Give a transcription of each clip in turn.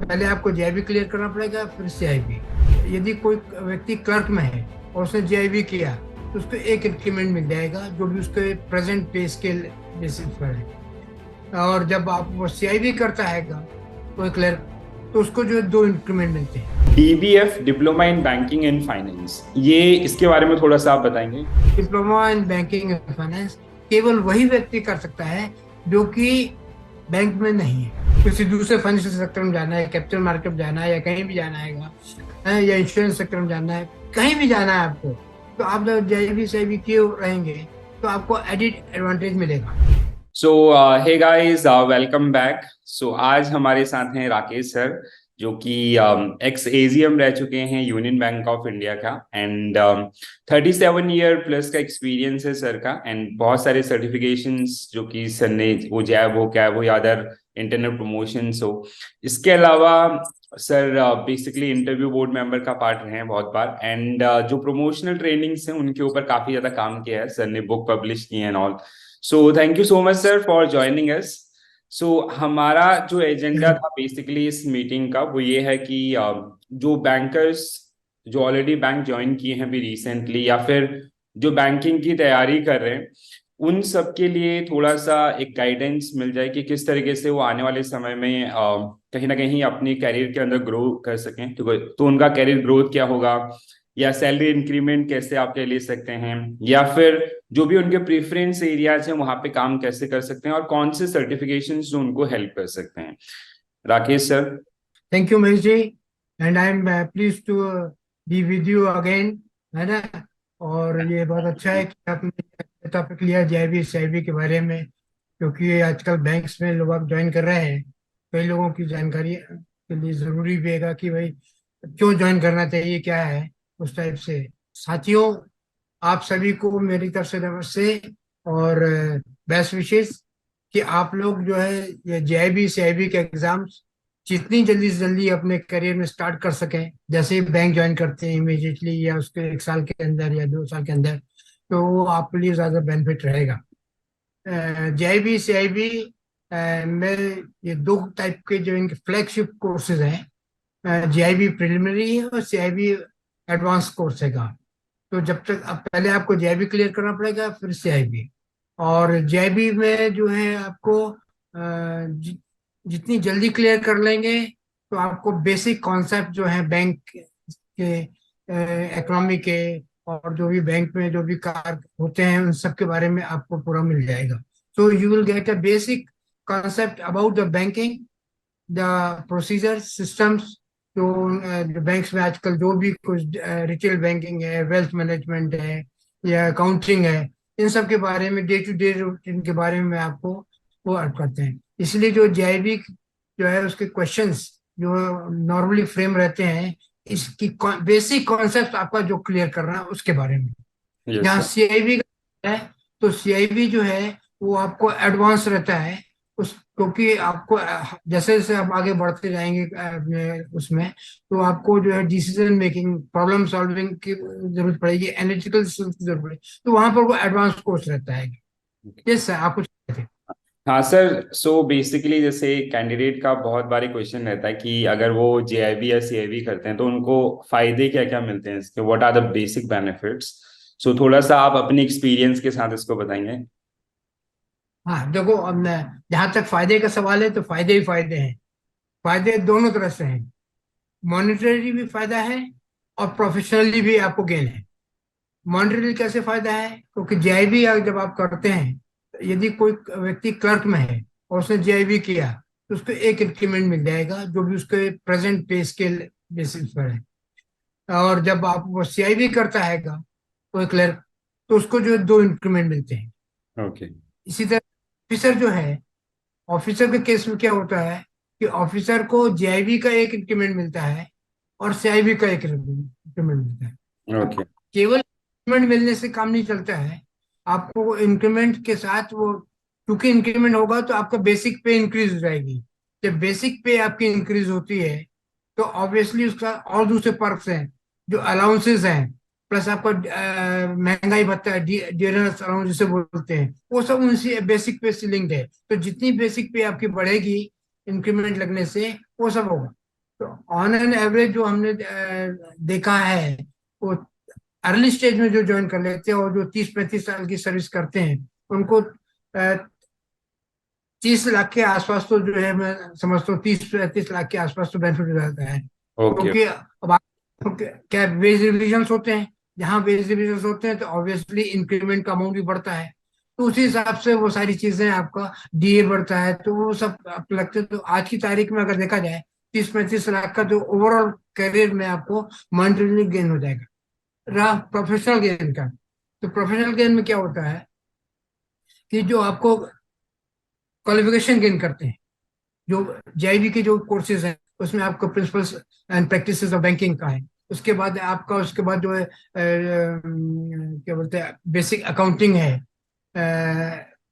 पहले आपको JIB clear करना पड़ेगा, फिर सीआईबी। यदि कोई व्यक्ति क्लर्क में है और उसने जेआईबी किया तो उसको एक इंक्रीमेंट मिल जाएगा, जो भी उसके प्रेजेंट पे स्केल बेसिस पर है। और जब आप वो सीआईबी करता है कोई क्लर्क, तो उसको जो है दो इंक्रीमेंट मिलते हैं। DBF diploma in banking and finance, ये इसके बारे में थोड़ा सा आप बताएंगे। Diploma in banking and finance केवल वही व्यक्ति कर सकता है जो कि बैंक में नहीं है। किसी दूसरे फाइनेंशियल सेक्टर में जाना है, कैपिटल मार्केट में जाना है, या कहीं भी जाना है, या इंश्योरेंस सेक्टर में जाना है, कहीं भी जाना है आपको, तो आप जब जेआईबी से भी किए रहेंगे तो आपको एडिट एडवांटेज मिलेगा। सो हे गाइस, वेलकम बैक। सो आज हमारे साथ हैं राकेश सर, जो कि एक्स एजीएम रह चुके हैं यूनियन बैंक ऑफ इंडिया का, एंड 37 ईयर प्लस का एक्सपीरियंस है सर का, एंड बहुत सारे सर्टिफिकेशंस जो कि सर ने, वो जैब हो, कैब हो या अदर इंटरनल प्रमोशंस हो। इसके अलावा sir basically interview board member का पार्ट रहे हैं बहुत बार, एंड जो प्रमोशनल ट्रेनिंग्स हैं उनके ऊपर काफी ज्यादा काम किया है सर ने, बुक पब्लिश की है and all. So thank you so much sir for joining us. So हमारा जो एजेंडा था बेसिकली इस मीटिंग का, वो ये है कि जो बैंकर्स जो ऑलरेडी बैंक ज्वाइन किए हैं अभी रिसेंटली, या फिर जो बैंकिंग की तैयारी कर रहे हैं, उन सब के लिए थोड़ा सा एक गाइडेंस मिल जाए कि किस तरीके से वो आने वाले समय में कहीं ना कहीं अपनी कैरियर के अंदर ग्रो कर सकें। तो उनका कैरियर ग्रोथ क्या होगा, या सैलरी इंक्रीमेंट कैसे आपके ले सकते हैं, या फिर जो भी उनके प्रेफरेंस एरियाज हैं वहां पे काम कैसे कर सकते हैं, और कौन से सर्टिफिकेशन जो उनको हेल्प कर सकते हैं। Rakesh sir. Thank you Mahesh ji, and I am please to be with you again, है ना। और ये बहुत अच्छा है कि आपने टॉपिक लिया जेआईबी सीआईबी के बारे में, क्योंकि आजकल बैंक्स में लोग आप ज्वाइन कर रहे हैं। कई लोगों की जानकारी के लिए ज़रूरी भी है कि भाई क्यों ज्वाइन करना चाहिए, क्या है उस टाइप से। साथियों, आप सभी को मेरी तरफ से नमस्ते और बेस्ट विशेस कि आप लोग जो है ये जेआईबी सीआईबी के एग्जाम्स जितनी जल्दी से जल्दी अपने करियर में स्टार्ट कर सकें। जैसे ही बैंक ज्वाइन करते हैं इमीडिएटली, या उसके 1 साल के अंदर या 2 साल के अंदर, तो वो आपके लिए ज़्यादा बेनिफिट रहेगा। जेआईबी सीआईबी में ये दो टाइप के जो इनके फ्लैगशिप कोर्सेज हैं, जेआईबी प्रिलिमिनरी है और सीआईबी एडवांस कोर्स है का। तो जब तक अब पहले आपको जेआईबी क्लियर करना पड़ेगा, फिर सीआईबी। और जेआईबी में जो है आपको जितनी जल्दी क्लियर कर लेंगे तो आपको बेसिक कॉन्सेप्ट जो है बैंक के, इकोनॉमी के, और जो भी बैंक में जो भी कार्य होते हैं उन सब के बारे में आपको पूरा मिल जाएगा। So you will get a basic concept about the banking, the procedure systems. जो बैंक्स में आजकल जो भी कुछ रिटेल बैंकिंग है, वेल्थ मैनेजमेंट है, या अकाउंटिंग है, इन सब के बारे में, डे टू डे रूटीन के बारे में आपको वो अर्व करते हैं। इसलिए जो जेआईबी जो है उसके क्वेश्चंस जो नॉर्मली फ्रेम रहते हैं, इसकी बेसिक कॉन्सेप्ट आपका जो क्लियर करना है उसके बारे में। यस जहाँ सर। सीआईबी है, तो सीआईबी जो है वो आपको एडवांस रहता है। उस क्योंकि आपको जैसे जैसे आप आगे बढ़ते जाएंगे अपने उसमें, तो आपको जो है डिसीजन मेकिंग, प्रॉब्लम सॉल्विंग की जरूरत पड़ेगी, एनालिटिकल स्किल्स की जरूरत पड़ेगी, तो वहां पर वो एडवांस कोर्स रहता है। यस सर, आप कुछ कहते थे। हाँ सर, सो बेसिकली जैसे कैंडिडेट का बहुत बारी क्वेश्चन रहता है कि अगर वो जेआईबी या सीआईबी करते हैं तो उनको फायदे क्या क्या मिलते हैं इसके, what are the basic benefits. So थोड़ा सा आप अपने एक्सपीरियंस के साथ इसको बताएंगे। हाँ देखो, अब मैं जहाँ तक फायदे का सवाल है तो फायदे ही फायदे हैं। फायदे दोनों तरह से हैं। मॉनेटरी भी फायदा है और प्रोफेशनली भी आपको गेन है। मॉनेटरी कैसे फायदा है, क्योंकि जेआईबी जब आप करते हैं, यदि कोई व्यक्ति क्लर्क में है और उसने जेआईबी किया, तो उसको एक इंक्रीमेंट मिल जाएगा, जो भी उसके प्रेजेंट पे स्केल बेसिस पर है। और जब आप वो सीआईबी करता है कोई क्लर्क, तो उसको जो है दो इंक्रीमेंट मिलते हैं। ओके। इसी तरह ऑफिसर जो है, ऑफिसर के केस में क्या होता है कि ऑफिसर को जेआईबी का एक इंक्रीमेंट मिलता है और सीआईबी का एक इंक्रीमेंट मिलता है। अब ओके। केवल इंक्रीमेंट मिलने से काम नहीं चलता है, आपको इंक्रीमेंट के साथ वो, क्योंकि इंक्रीमेंट होगा तो आपका बेसिक पे इंक्रीज हो जाएगी। जब बेसिक पे आपकी इंक्रीज होती है तो ऑब्वियसली उसका और दूसरे पर्क्स हैं, जो अलाउंसेस हैं, प्लस आपका महंगाई भत्ता है, डियरनेस अलाउंस जिसे बोलते हैं, वो सब उनसे बेसिक पे से लिंक्ड है। तो जितनी बेसिक पे आपकी बढ़ेगी इंक्रीमेंट लगने से, वो सब होगा। तो ऑन एन एवरेज जो हमने देखा है, वो अर्ली स्टेज में जो ज्वाइन कर लेते हैं और जो 30-35 साल की सर्विस करते हैं, उनको 30 लाख के आसपास तो जो है, मैं समझता हूँ 30-35 लाख के आसपास तो बेनिफिट हो जाता है। ओके। क्योंकि अब क्या वेज रिविजन होते हैं, जहाँ वेज रिविजन होते हैं तो ऑब्वियसली इंक्रीमेंट का अमाउंट भी बढ़ता है। तो उसी हिसाब से वो सारी चीजें आपका डीए बढ़ता है, तो वो सब आपको लगता है। तो आज की तारीख में अगर देखा जाए, 30-35 लाख का जो ओवरऑल करियर में आपको मॉनेटरी गेन हो जाएगा। रहा प्रोफेशनल गेन का, तो प्रोफेशनल गेन में क्या होता है कि जो आपको क्वालिफिकेशन गेन करते हैं, जो जेआईबी के जो कोर्सेज हैं, उसमें आपको principles and practices of banking का है। उसके बाद आपका, उसके बाद जो है क्या बोलते हैं, बेसिक अकाउंटिंग है,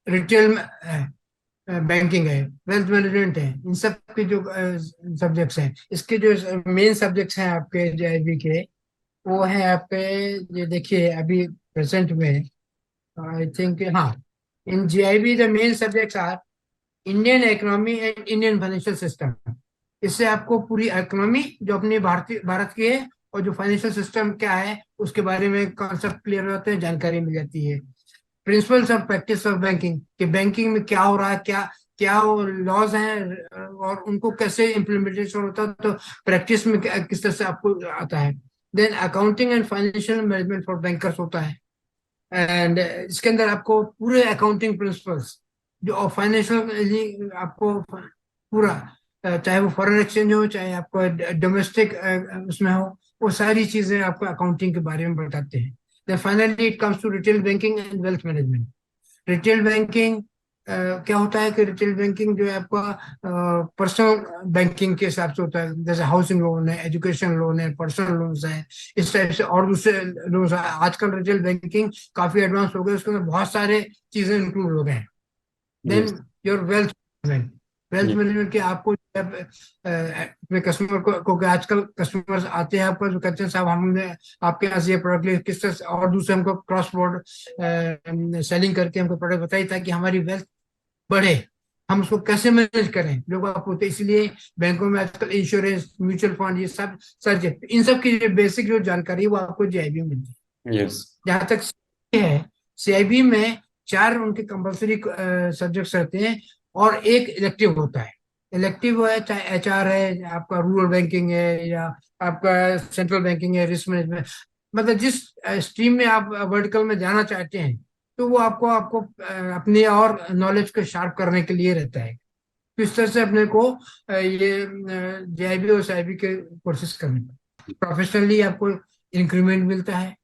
रिटेल बैंकिंग है, वेल्थ मैनेजमेंट है। इन सब के जो सब्जेक्ट्स हैं, इसके जो मेन सब्जेक्ट्स हैं आपके जेआईबी के, वो है आपके, ये देखिए अभी प्रेजेंट में, आई थिंक, हाँ, in JAIIB the main subjects are Indian economy and Indian financial system. इससे आपको पूरी इकोनॉमी जो अपनी भारत की है, और जो फाइनेंशियल सिस्टम क्या है उसके बारे में कॉन्सेप्ट क्लियर हो जाते हैं, जानकारी मिल जाती है। प्रिंसिपल्स और प्रैक्टिस ऑफ बैंकिंग, कि बैंकिंग में क्या हो रहा है, क्या क्या लॉज हैं और उनको कैसे इम्प्लीमेंटेशन होता है, तो प्रैक्टिस में किस तरह से आपको आता है। Then accounting and financial management for bankers होता है। एंड इसके अंदर आपको पूरे अकाउंटिंग प्रिंसिपल्स जो फाइनेंशियल आपको पूरा, चाहे वो फॉरेन एक्सचेंज हो, चाहे आपको डोमेस्टिक उसमें हो, वो सारी चीजें आपको अकाउंटिंग के बारे में बताते हैं। Then finally it comes to retail banking and wealth management. Retail banking क्या होता है कि रिटेल बैंकिंग जो है आपका पर्सनल बैंकिंग के हिसाब से होता है, जैसे हाउसिंग लोन है, एजुकेशन लोन है, पर्सनल लोन्स है, इस टाइप से और दूसरे लोन। आजकल रिटेल बैंकिंग काफी एडवांस हो गए, उसके अंदर बहुत सारे चीजें इंक्लूड हो गए हैं। Yes. Then your wealth management. Wealth management के आपको अपने कस्टमर को आजकल कस्टमर्स आते हैं आपको, जो कहते हैं साहब हमने आपके यहाँ से ये प्रोडक्ट लिया, किस तरह से और दूसरे हमको क्रॉस बोर्ड सेलिंग करके हमको प्रोडक्ट बताइए ताकि हमारी वेल्थ बढ़े, हम उसको कैसे मैनेज करें। लोग आप होते, इसलिए बैंकों में आजकल इंश्योरेंस, म्यूचुअल फंड, ये सब सर्च है। इन सब की बेसिक जो जानकारी है वो आपको जेआईबी में मिलती है। यस। जहाँ तक CIB है, सीआईबी में 4 उनके कंपलसरी सब्जेक्ट्स रहते हैं और एक इलेक्टिव होता है। इलेक्टिव है, चाहे एचआर है, आपका रूरल बैंकिंग है, या आपका सेंट्रल बैंकिंग है, रिस्क मैनेजमेंट, मतलब जिस स्ट्रीम में आप वर्टिकल में जाना चाहते हैं, तो वो आपको आपको अपने और नॉलेज को शार्प करने के लिए रहता है। तो इस तरह से अपने को ये जेआईबी और सीआईबी के कोर्सेज करने पड़ते। प्रोफेशनली आपको इंक्रीमेंट मिलता है,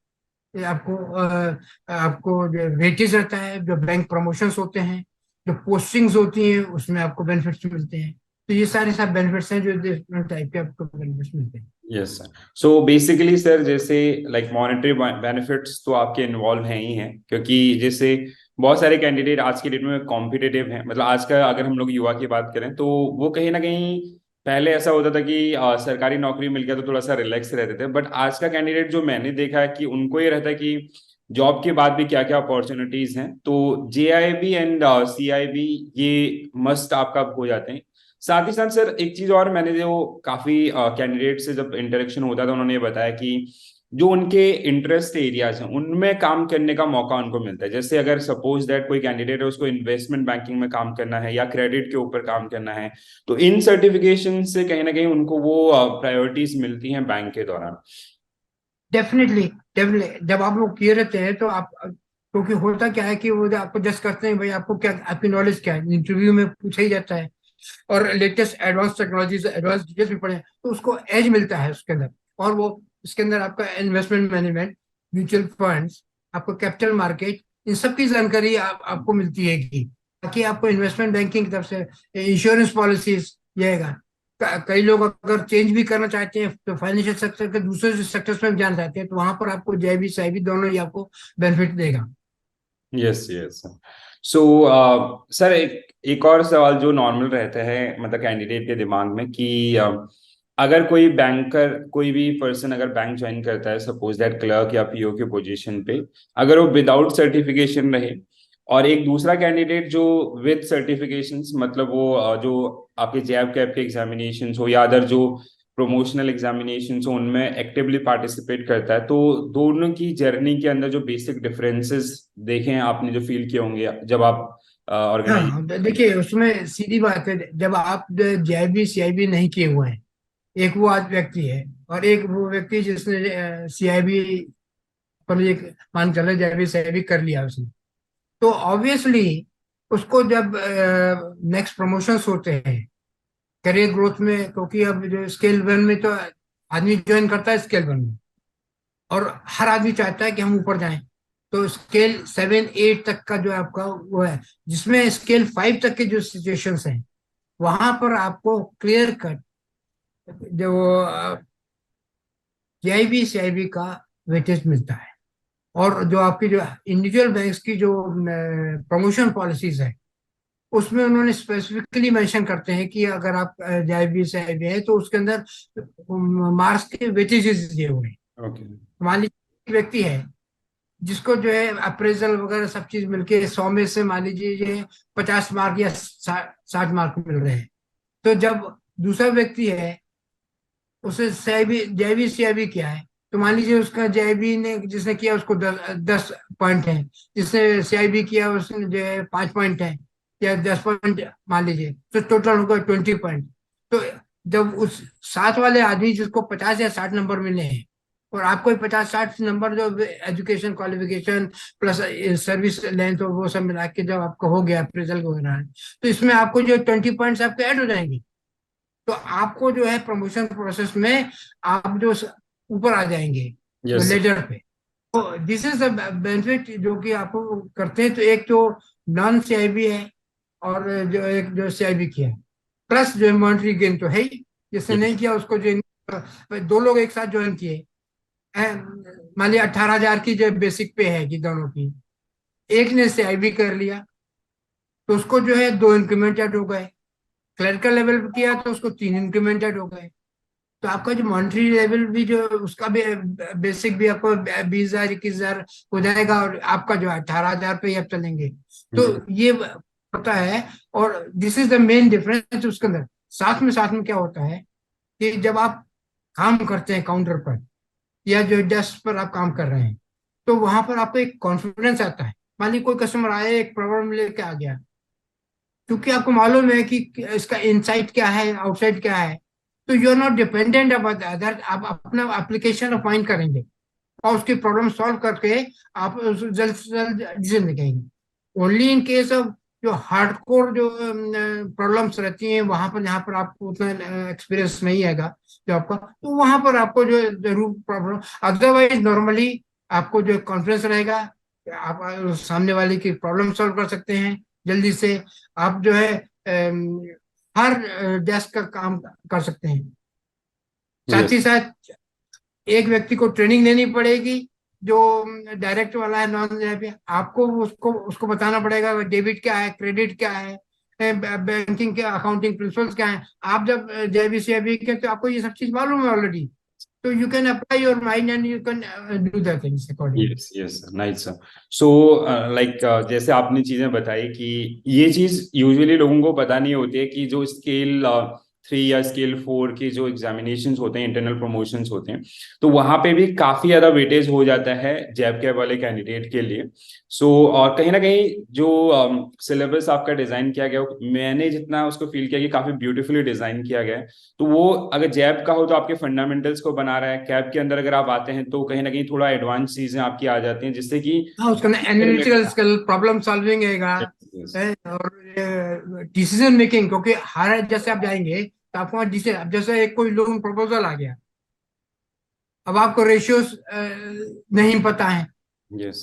ये आपको जो वेटेज रहता है, जो बैंक प्रमोशंस होते हैं, जो पोस्टिंग्स होती हैं, उसमें आपको बेनिफिट्स मिलते हैं। तो ये सारे सब बेनिफिट्स हैं जो डिफरेंट टाइप के आपको बेनिफिट्स मिलते हैं। Yes sir. So basically sir, जैसे लाइक मॉनेटरी बेनिफिट्स तो आपके इन्वॉल्व हैं ही हैं, क्योंकि जैसे बहुत सारे कैंडिडेट आज की डेट में कॉम्पिटिटिव हैं। मतलब आज का अगर हम लोग युवा की बात करें तो वो कहीं ना कहीं, पहले ऐसा होता था कि सरकारी नौकरी मिल गया तो थोड़ा सा रिलैक्स रहते थे, बट आज का कैंडिडेट जो मैंने देखा है कि उनको ये रहता है कि जॉब के बाद भी क्या क्या अपॉर्चुनिटीज हैं। तो जेआईबी एंड सीआईबी ये मस्ट आपका हो जाते हैं। साथ ही साथ सर एक चीज और, मैंने जो काफी कैंडिडेट से जब इंटरेक्शन होता था, उन्होंने ये बताया कि जो उनके इंटरेस्ट एरियाज हैं उनमें काम करने का मौका उनको मिलता है। जैसे अगर सपोज दैट कोई कैंडिडेट है, उसको इन्वेस्टमेंट बैंकिंग में काम करना है या क्रेडिट के ऊपर काम करना है, तो इन सर्टिफिकेशन से कहीं ना कहीं उनको वो प्रायोरिटीज मिलती हैं बैंक के दौरान। डेफिनेटली, डेफिनेटली जब आप लोग किए रहते हैं तो आप, क्योंकि होता क्या है कि वो आपको जज करते हैं, भाई आपको क्या, आपकी नॉलेज क्या है, इंटरव्यू में पूछा ही जाता है। और latest advance technologies, advance details भी पढ़े तो उसको एज मिलता है उसके अंदर। और वो इसके अंदर आपका इन्वेस्टमेंट मैनेजमेंट, म्यूचुअल फंड्स, आपको कैपिटल मार्केट, इन सब की जानकारी आपको मिलती है कि ताकि आपको इन्वेस्टमेंट बैंकिंग की तरफ से इंश्योरेंस पॉलिसीज जाएगा। कई लोग अगर चेंज भी करना चाहते हैं तो फाइनेंशियल सेक्टर के दूसरे सेक्टर्स में भी जाना चाहते हैं, तो वहां पर आपको जेबी साइबी दोनों ही आपको बेनिफिट देगा। Yes yes. सो सर एक और सवाल जो नॉर्मल रहता है मतलब कैंडिडेट के दिमाग में कि अगर कोई बैंकर, कोई भी पर्सन अगर बैंक ज्वाइन करता है, सपोज दैट क्लर्क या पीओ की पोजीशन पे, अगर वो विदाउट सर्टिफिकेशन रहे, और एक दूसरा कैंडिडेट जो विद सर्टिफिकेशंस, मतलब वो जो आपके जैब कैप के एग्जामिनेशंस हो या अदर जो प्रमोशनल एग्जामिनेशन उनमें एक्टिवली पार्टिसिपेट करता है, तो दोनों की जर्नी के अंदर जो बेसिक डिफरेंसेस देखे हैं आपने, जो फील किए होंगे जब आप ऑर्गेनाइज। हाँ, देखिए उसमें सीधी बात है, जब आप जेआईबी सीआईबी नहीं किए हुए हैं, एक वो आज व्यक्ति है और एक वो व्यक्ति जिसने सीआईबी पर एक मान चले जेआईबी सीआईबी कर लिया उसने, तो ऑब्वियसली उसको जब नेक्स्ट प्रमोशंस होते हैं करियर ग्रोथ में, क्योंकि अब जो स्केल वन में तो आदमी ज्वाइन करता है स्केल वन में, और हर आदमी चाहता है कि हम ऊपर जाएं। तो स्केल 7 8 तक का जो आपका वो है, जिसमें स्केल 5 तक के जो सिचुएशंस हैं वहां पर आपको क्लियर कट जो जेआईबी सीआईबी का वेटेज मिलता है। और जो आपकी जो इंडिविजुअल बैंक्स की जो प्रमोशन पॉलिसीज है उसमें उन्होंने स्पेसिफिकली मेंशन करते हैं कि अगर आप जेआईबी सीआईबी है तो उसके अंदर मार्क्स के वेटेजेस दिए हुए हैं। ओके। मान लीजिए एक व्यक्ति है जिसको जो है अप्रेजल वगैरह सब चीज मिलके 100 में से मान लीजिए ये 50 मार्क या 60 मार्क मिल रहे हैं, तो जब दूसरा व्यक्ति है उसे सीआईबी जेआईबी सीआईबी किया है, तो मान लीजिए उसका जेआईबी ने जिसने किया उसको 10 पॉइंट है, जिसने सीआईबी किया उसने जो है 5 पॉइंट है या 10 पॉइंट मान लीजिए, तो टोटल होगा 20 पॉइंट। तो जब उस साथ वाले आदमी जिसको 50 या 60 नंबर मिले हैं और आपको 50 60 नंबर जो education qualification plus service length और वो सब मिला के जब आपको हो गया अप्रेजल वगैरह, तो इसमें आपको जो 20 पॉइंट्स आपके ऐड हो जाएंगे। तो आपको जो है प्रमोशन प्रोसेस में आप जो ऊपर आ जाएंगे यस। लेजर पे। तो दिस इज द बेनिफिट जो कि आपको करते हैं। तो एक जो नॉन सीआईबी है और जो एक जो सीआईबी किया है, प्लस जो मॉनिटरी गेन तो है ही, जिसने नहीं किया उसको जो दो लोग एक साथ ज्वाइन किए मान लिया 18,000 की जो बेसिक पे है कि दोनों की, एक ने सीआईबी कर लिया तो उसको जो है 2 इंक्रीमेंट ऐड हो गए, क्लरिकल लेवल पे किया तो उसको 3 इंक्रीमेंट ऐड हो गए। तो आपका जो मॉनिटरी लेवल भी जो उसका भी बेसिक भी आपको 20,000 21,000 हो जाएगा और आपका जो 18,000 पे ही आप चलेंगे। तो ये होता है। और this is the main difference उसके अंदर। साथ में क्या होता है कि जब आप काम करते हैं काउंटर पर या जो डेस्क पर आप काम कर रहे हैं, तो वहां पर आपको एक कॉन्फिडेंस आता है। मान लीजिए कोई कस्टमर आया एक प्रॉब्लम लेके आ गया, क्योंकि आपको मालूम है कि इसका इनसाइड क्या है आउटसाइड क्या है, तो you are not dependent about other, आप अपना एप्लीकेशन फाइंड करेंगे और उसकी प्रॉब्लम सॉल्व करके आप जल्द से जल्द डिसीजन निकालेंगे। ओनली इन केस ऑफ जो हार्डकोर जो प्रॉब्लम्स रहती हैं वहां पर, जहाँ पर आपको उतना एक्सपीरियंस नहीं आएगा जो आपका, तो वहां पर आपको जो जरूर प्रॉब्लम, अदरवाइज नॉर्मली आपको जो कॉन्फिडेंस रहेगा, आप सामने वाले की प्रॉब्लम सॉल्व कर सकते हैं जल्दी से। आप जो है हर डेस्क का काम कर सकते हैं। साथ यस। ही साथ एक व्यक्ति को ट्रेनिंग लेनी पड़ेगी जो डायरेक्ट वाला है नॉन पे, आपको उसको उसको बताना पड़ेगा डेबिट क्या है क्रेडिट क्या है, बैंकिंग के अकाउंटिंग प्रिंसिपल्स क्या है। आप जब जेबी सीआईबी के तो आपको ये सब चीज मालूम है ऑलरेडी, तो you can apply your mind and you can do the things accordingly. Yes yes, nice sir. So like जैसे आपने चीजें बताई कि ये चीज यूजुअली लोगों को पता नहीं होती है कि जो स्केल 3 या स्केल 4 की जो एग्जामिनेशंस होते हैं, इंटरनल प्रमोशंस होते हैं, तो वहां पे भी काफी ज्यादा वेटेज हो जाता है जैब कैब वाले कैंडिडेट के लिए। सो और कहीं ना कहीं जो सिलेबस आपका डिजाइन किया गया, मैंने जितना उसको फील किया कि काफी ब्यूटीफुली डिजाइन किया गया है। तो वो अगर जैब का हो तो आपके फंडामेंटल्स को बना रहा है, कैब के अंदर अगर आप आते हैं तो कहीं ना कहीं थोड़ा एडवांस चीजें आपकी आ जाती हैं, जिससे कि हाँ, उसका एनालिटिकल स्किल प्रॉब्लम सॉल्विंग है और डिसीजन मेकिंग, क्योंकि हर जैसे आप जाएंगे तो आपको वहाँ डिसीजन, अब जैसे एक कोई लोन प्रपोजल आ गया, अब आपको रेशियोज नहीं पता है यस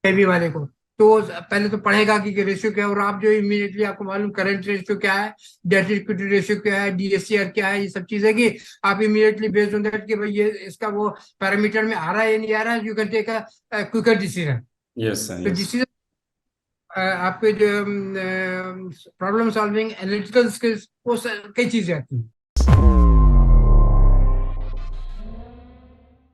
एबी वाले को, तो पहले तो पढ़ेगा कि रेशियो क्या है, और आप जो इमीडिएटली आपको मालूम करंट रेशियो क्या है, डेट इक्विटी रेशियो क्या है, डीएससीआर क्या है, ये सब चीजें कि आप इमीडिएटली बेस्ड ऑन दैट कि भाई ये इसका वो पैरामीटर में आ रहा है या नहीं आ रहा है, you can take a quicker decision. Yes sir. तो यस डिसीजन आपके जो प्रॉब्लम सॉल्विंग एनालिटिकल स्किल्स वो कई चीजें आती हैं।